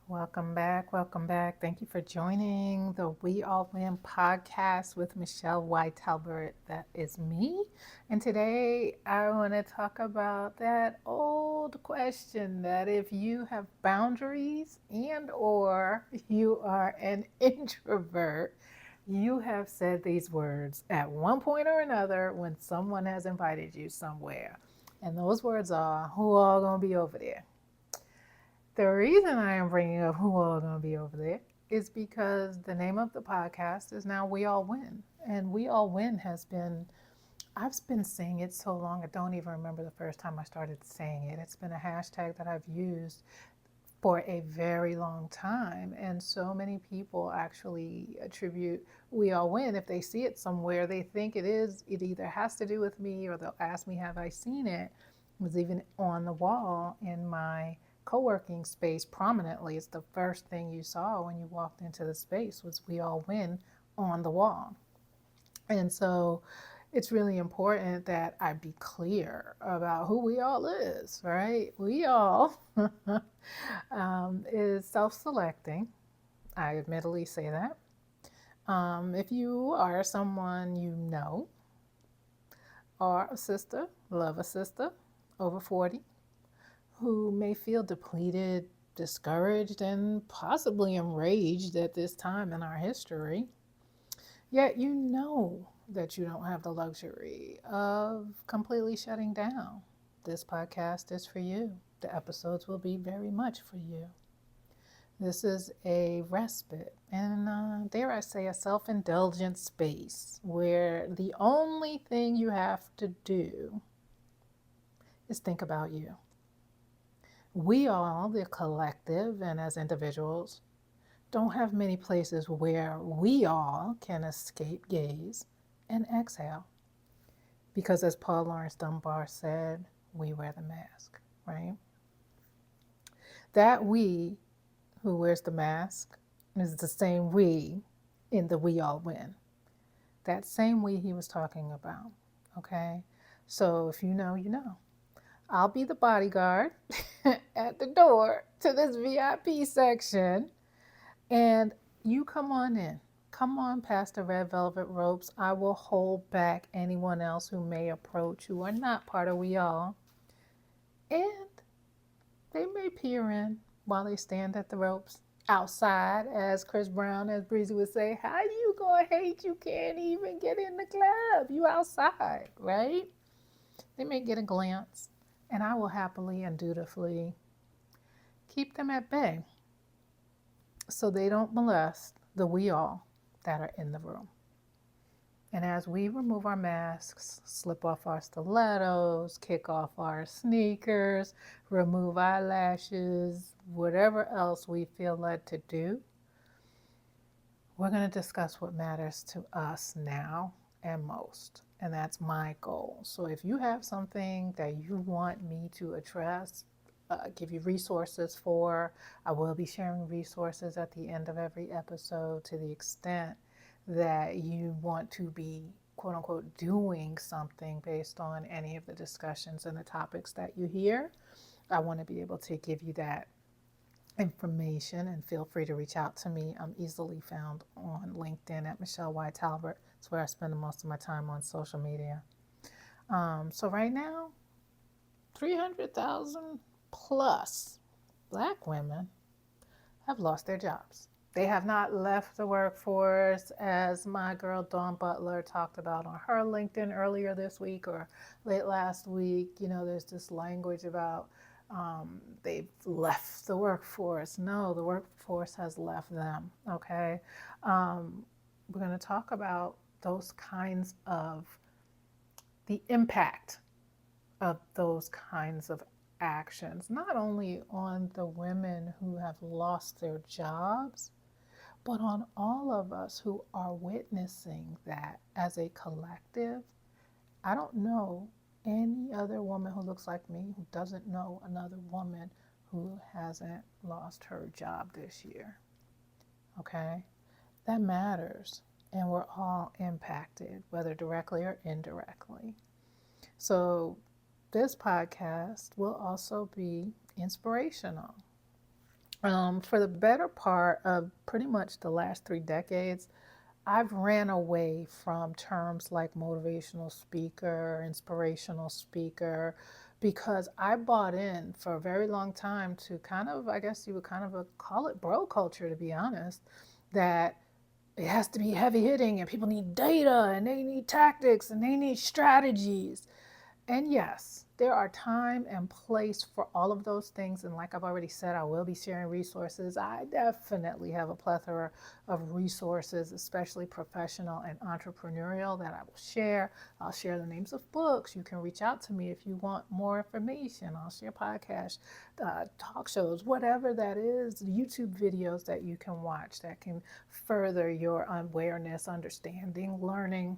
Welcome back. Welcome back. Thank you for joining the We All Win podcast with Michelle White Talbert. That is me. And today I want to talk about that old question that if you have boundaries and or you are an introvert, you have said these words at one point or another when someone has invited you somewhere. And those words are, who all going to be over there? The reason I am bringing up who all going to be over there is because the name of the podcast is now We All Win. And We All Win has been, I've been saying it so long, I don't even remember the first time I started saying it. It's been a hashtag that I've used for a very long time. And so many people actually attribute We All Win. If they see it somewhere, they think it either has to do with me or they'll ask me, have I seen it? It was even on the wall in my co-working space prominently. It's the first thing you saw when you walked into the space was We All Win on the wall. And so it's really important that I be clear about who we all is, right? We all is self-selecting. I admittedly say that. If you are someone you know, or a sister, love a sister, over 40, who may feel depleted, discouraged, and possibly enraged at this time in our history, yet you know that you don't have the luxury of completely shutting down. This podcast is for you. The episodes will be very much for you. This is a respite and, dare I say, a self indulgent space where the only thing you have to do is think about you. We all, the collective and as individuals, don't have many places where we all can escape gaze and exhale. Because as Paul Laurence Dunbar said, we wear the mask, right? That we who wears the mask is the same we in the We All Win. That same we he was talking about, okay? So if you know, you know. I'll be the bodyguard at the door to this VIP section, and you come on in. Come on past the red velvet ropes. I will hold back anyone else who may approach who are not part of We All. And they may peer in while they stand at the ropes outside, as Chris Brown, as Breezy would say, how you gonna hate you can't even get in the club? You outside, right? They may get a glance, and I will happily and dutifully keep them at bay so they don't molest the we all that are in the room. And as we remove our masks, slip off our stilettos, kick off our sneakers, remove eyelashes, whatever else we feel led to do, we're going to discuss what matters to us now and most. And that's my goal. So if you have something that you want me to address, give you resources for, I will be sharing resources at the end of every episode to the extent that you want to be quote unquote doing something based on any of the discussions and the topics that you hear. I want to be able to give you that information, and feel free to reach out to me. I'm easily found on LinkedIn at Michelle White Talbert. It's where I spend most of my time on social media. So right now, 300,000 plus Black women have lost their jobs. They have not left the workforce, as my girl Dawn Butler talked about on her LinkedIn earlier this week or late last week. You know, there's this language about they've left the workforce. No, the workforce has left them, okay? We're going to talk about those kinds of, the impact of those kinds of actions, not only on the women who have lost their jobs, but on all of us who are witnessing that as a collective. I don't know any other woman who looks like me who doesn't know another woman who hasn't lost her job this year. Okay? That matters. And we're all impacted, whether directly or indirectly. So this podcast will also be inspirational. For the better part of pretty much the last 3 decades, I've ran away from terms like motivational speaker, inspirational speaker, because I bought in for a very long time to kind of, I guess you would kind of call it bro culture, to be honest, that it has to be heavy hitting and people need data and they need tactics and they need strategies. And yes, there are time and place for all of those things. And like I've already said, I will be sharing resources. I definitely have a plethora of resources, especially professional and entrepreneurial, that I will share. I'll share the names of books. You can reach out to me if you want more information. I'll share podcasts, talk shows, whatever that is, YouTube videos that you can watch that can further your awareness, understanding, learning,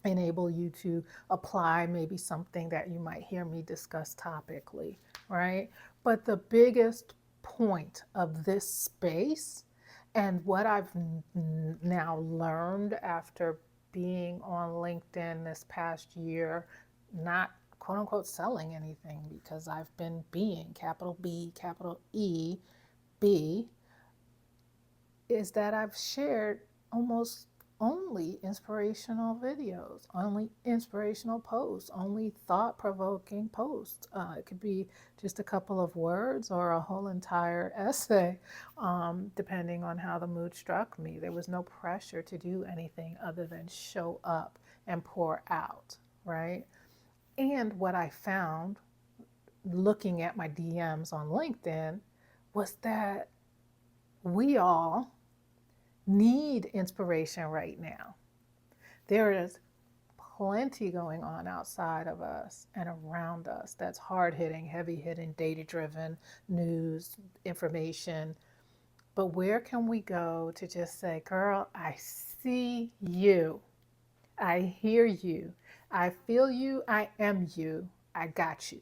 enable you to apply maybe something that you might hear me discuss topically, right? But the biggest point of this space and what I've now learned after being on LinkedIn this past year, not quote unquote selling anything because I've been being capital B, capital E, B, is that I've shared almost only inspirational videos, only inspirational posts, only thought provoking posts. It could be just a couple of words or a whole entire essay, depending on how the mood struck me. There was no pressure to do anything other than show up and pour out, right? And what I found looking at my DMs on LinkedIn was that we all need inspiration right now. There is plenty going on outside of us and around us that's hard hitting, heavy hitting, data driven news, information. But where can we go to just say, girl, I see you, I hear you, I feel you, I am you, I got you?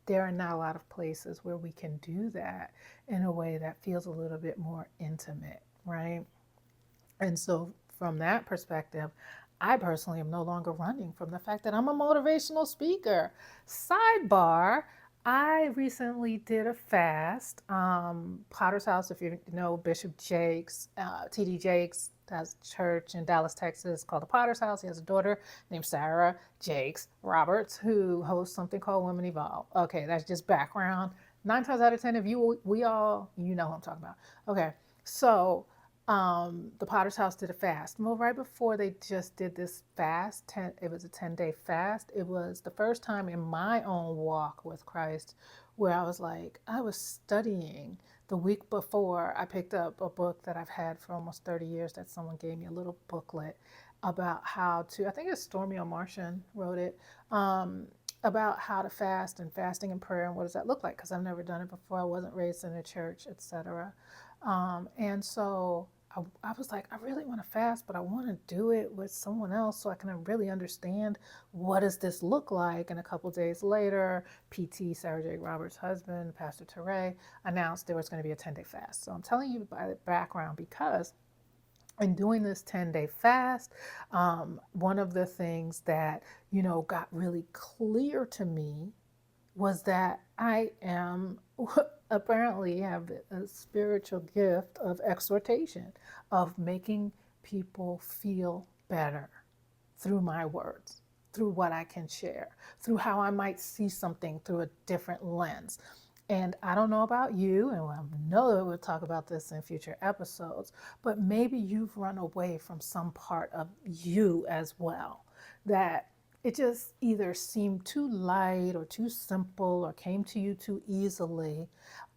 There are not a lot of places where we can do that in a way that feels a little bit more intimate, right? And so, from that perspective, I personally am no longer running from the fact that I'm a motivational speaker. Sidebar, I recently did a fast. Potter's House, if you know Bishop Jakes, TD Jakes, has a church in Dallas, Texas called the Potter's House. He has a daughter named Sarah Jakes Roberts who hosts something called Women Evolve. Okay, that's just background. 9 times out of 10, if we all, you know who I'm talking about. Okay, so the Potter's House did a fast. Well, right before they just did this fast, it was a 10-day fast. It was the first time in my own walk with Christ where I was like, I was studying. The week before, I picked up a book that I've had for almost 30 years that someone gave me, a little booklet about how to, I think it's Stormy Martian wrote it, about how to fast and fasting and prayer and what does that look like, because I've never done it before. I wasn't raised in a church, etc. And so I was like, I really want to fast, but I want to do it with someone else so I can really understand what does this look like. And a couple days later, PT Sarah J. Roberts' husband, Pastor Teray, announced there was going to be a 10-day fast. So I'm telling you by the background because in doing this 10-day fast, one of the things that, got really clear to me was that I am apparently have a spiritual gift of exhortation, of making people feel better through my words, through what I can share, through how I might see something through a different lens. And I don't know about you, and I know that we'll talk about this in future episodes, but maybe you've run away from some part of you as well, that it just either seemed too light or too simple or came to you too easily,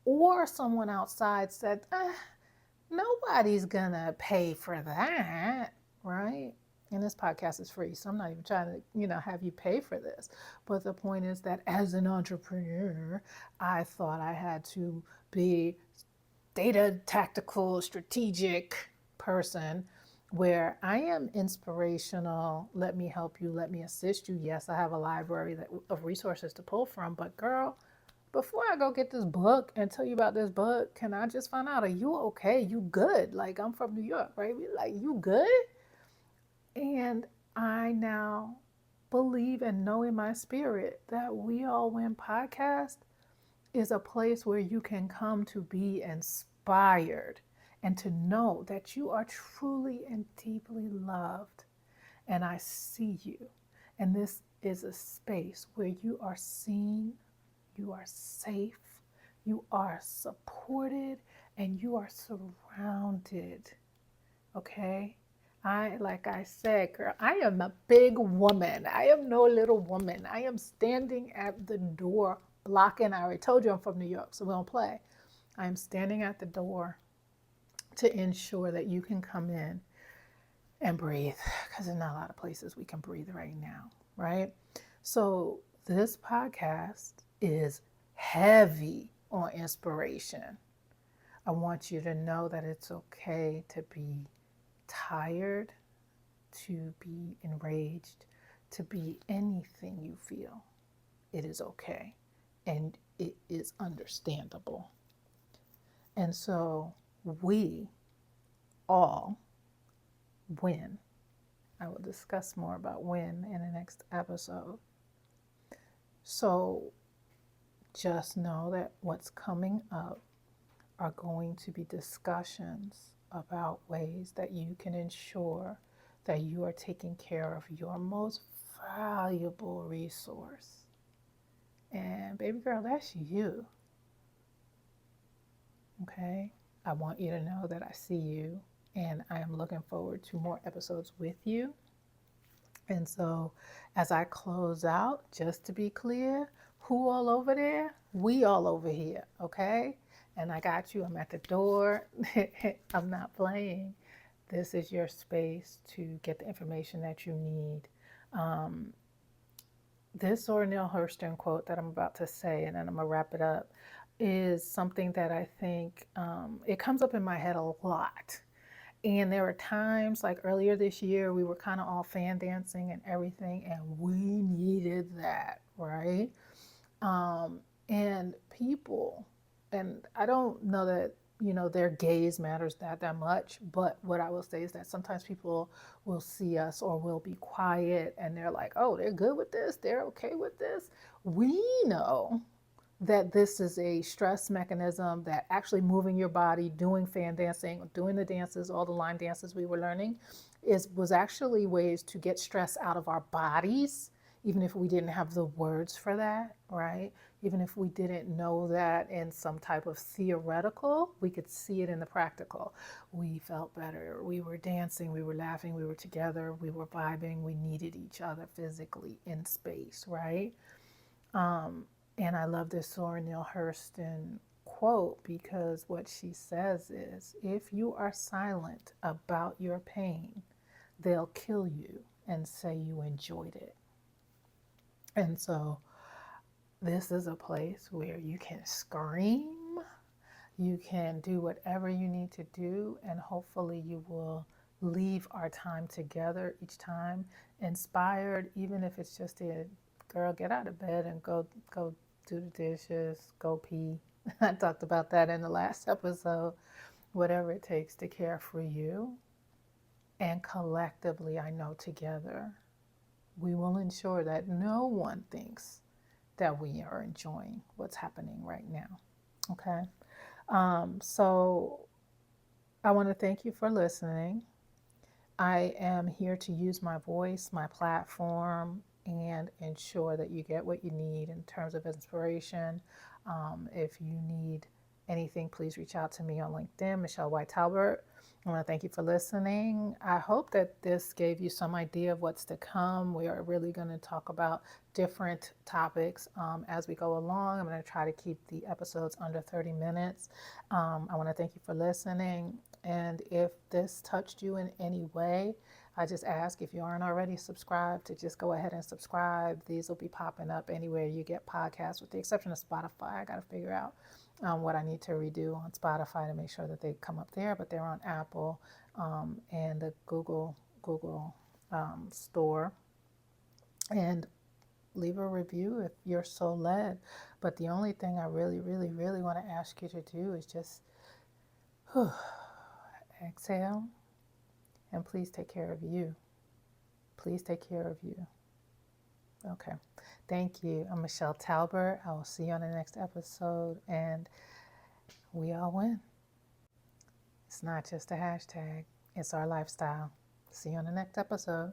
or someone outside said, nobody's gonna pay for that, right? And this podcast is free, so I'm not even trying to, have you pay for this. But the point is that as an entrepreneur, I thought I had to be data tactical, strategic person where I am inspirational. Let me help you. Let me assist you. Yes, I have a library of resources to pull from, but girl, before I go get this book and tell you about this book, can I just find out, are you okay? You good? Like, I'm from New York, right? We like, you good? And I now believe and know in my spirit that We All Win podcast is a place where you can come to be inspired and to know that you are truly and deeply loved. And I see you. And this is a space where you are seen, you are safe, you are supported, and you are surrounded. Okay? Like I said, girl, I am a big woman. I am no little woman. I am standing at the door blocking. I already told you I'm from New York, so we don't play. I am standing at the door to ensure that you can come in and breathe, because there's not a lot of places we can breathe right now, right? So this podcast is heavy on inspiration. I want you to know that it's okay to be tired, to be enraged, to be anything you feel. It is okay. And it is understandable. And so we all win. I will discuss more about win in the next episode. So just know that what's coming up are going to be discussions about ways that you can ensure that you are taking care of your most valuable resource. And baby girl, that's you. Okay? I want you to know that I see you and I am looking forward to more episodes with you. And so, as I close out, just to be clear, who all over there? We all over here, okay? And I got you. I'm at the door. I'm not playing. This is your space to get the information that you need. This Zora Neale Hurston quote that I'm about to say, and then I'm going to wrap it up, is something that I think it comes up in my head a lot. And there were times like earlier this year, we were kind of all fan dancing and everything, and we needed that, right? And people, and I don't know that, their gaze matters that much, but what I will say is that sometimes people will see us or will be quiet and they're like, oh, they're good with this, they're okay with this. We know that this is a stress mechanism, that actually moving your body, doing fan dancing, doing the dances, all the line dances we were learning, was actually ways to get stress out of our bodies, even if we didn't have the words for that, right? Even if we didn't know that in some type of theoretical, we could see it in the practical. We felt better. We were dancing, we were laughing, we were together, we were vibing, we needed each other physically in space, right? And I love this Zora Neale Hurston quote because what she says is, if you are silent about your pain, they'll kill you and say you enjoyed it. And so this is a place where you can scream, you can do whatever you need to do, and hopefully you will leave our time together each time inspired, even if it's just a girl, get out of bed and go do the dishes, go pee. I talked about that in the last episode. Whatever it takes to care for you. And collectively, I know together, we will ensure that no one thinks that we are enjoying what's happening right now. Okay? So I want to thank you for listening. I am here to use my voice, my platform, and ensure that you get what you need in terms of inspiration. If you need anything, please reach out to me on LinkedIn, Michelle White Talbert. I want to thank you for listening. I hope that this gave you some idea of what's to come. We are really going to talk about different topics as we go along. I'm going to try to keep the episodes under 30 minutes. I want to thank you for listening. And if this touched you in any way, I just ask, if you aren't already subscribed, to just go ahead and subscribe. These will be popping up anywhere you get podcasts, with the exception of Spotify. I got to figure out what I need to redo on Spotify to make sure that they come up there, but they're on Apple and the Google store. And leave a review if you're so led. But the only thing I really, really, really want to ask you to do is just exhale, and please take care of you. Please take care of you. Okay. Thank you. I'm Michelle Talbert. I will see you on the next episode, and we all win. It's not just a hashtag, it's our lifestyle. See you on the next episode.